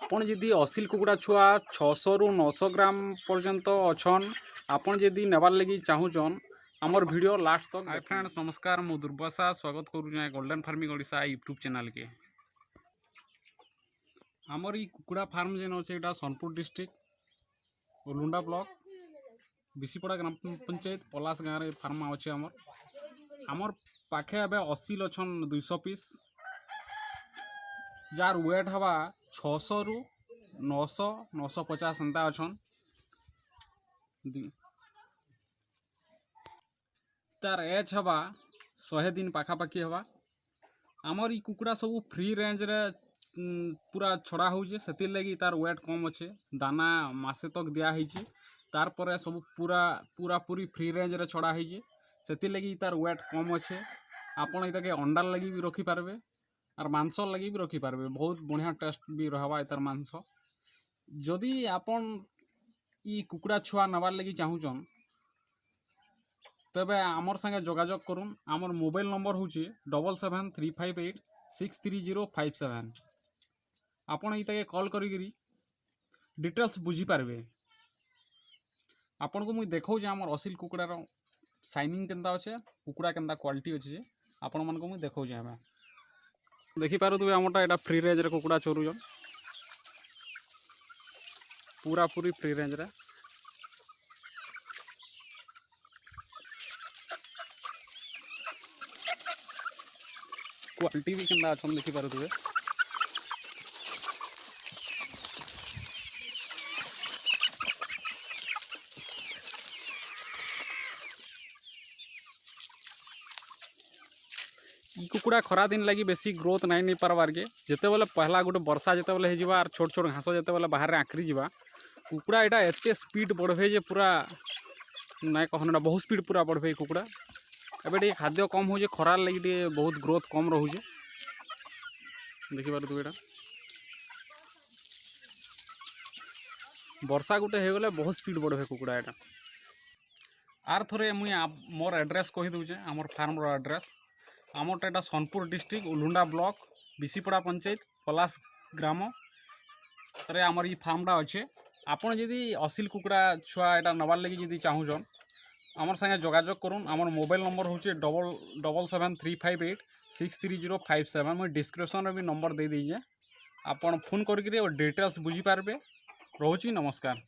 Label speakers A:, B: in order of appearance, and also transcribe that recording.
A: आपण जदि असील कुकुड़ा छुआ 600 रु 900 ग्राम पर्यंत अच्छन आपण जदि नेबार लगी चाहूचन आमर वीडियो लास्ट तक। हाय फ्रेंड्स नमस्कार, मु दुर्वासा स्वागत करूँ golden farming Odisha YouTube channel के। आमर ई कुकुड़ा फार्म जेन अच्छे यहाँ सोनपुर डिस्ट्रिक्ट उलुंडा ब्लॉक बिसीपड़ा ग्राम पंचायत पलास गाँव रे फार्म अच्छे। आमर पाखे ए असील अच्छन 200 पीस जार वेट हवा 600 रु 900 950 एंता अच्छन। तार एज हवा 100 दिन पाखापाखी हवा। आमर ई कुकुड़ा सब फ्री रेंज रे पूरा छड़ा होचे, सेतिर लगी तार वेट कम अच्छे। दाना मासे तक दिया है, तार पर सब पूरा पूरा पूरी फ्री रेंज रे छड़ा है, सेतिर लगी तार वेट कम अच्छे। आपन इताके अंडार लगी भी रखी पारबे और मांस लगी भी रखी पारबे, बहुत बढ़िया टेस्ट भी रहवा तार मांस। जदि आपन ई कुकुड़ा छुआ नबार लगी चाहूचन तबे आमर संगे जोगाजोग करूँ। आमर मोबाइल नंबर हूँ 7735863057। आपन इताके कॉल करी डिटेल्स बुझी पारबे। आपन को मुझे देखो आमर असील कुकुड़ार शाइनिंग केनता अच्छे, कुकुड़ा केनता क्वालिटी अच्छे आपण मन को मुझे देखो। हमें देखी पारे आमटा यहाँ फ्री रेंज रे कुकुड़ा चोरुन, पूरा पूरी फ्री रेंज रे। क्वालिटी भी केनता अच्छन देखी पारे। ई कुकुड़ा खरा दिन लगी बेसी ग्रोथ नहीं पारबार के। जिते बेले पहला गोटे वर्षा जिते बेले हो छोट छोट घास जिते बेले बाहर आखरी जावा, कुकुड़ा यहाँ एत स्पीड बढ़े जे पूरा नाई कहना बहुत स्पीड पूरा बढ़े। कुकुड़ा एबे खाद्य कम हो खरार लगी बहुत ग्रोथ कम रोचे। देखिपार तू यहाँ वर्षा गोटे हो गले बहुत स्पीड बढ़े कुकुड़ा यहाँ। आर थोड़े मुई मोर एड्रेस कही दूचे, आमर फार्म रो एड्रेस आमरटा यहाँ सोनपुर डिस्ट्रिक्ट उलुंडा ब्लॉक बिसीपड़ा पंचायत पलास ग्राम रे आमर ई फार्मटा अच्छे। आपन जदि असील कुकुड़ा छुआ यहाँ नबार लगी जदि चाहूचन आमर संगे जोगाजोग करूँ। आमर मोबाइल नंबर हूँ 7735863057। मुझे डिस्क्रिप्शन भी नंबर दे दीजिए, आपन फोन करके डिटेल्स बुझी पारबे। रोची नमस्कार।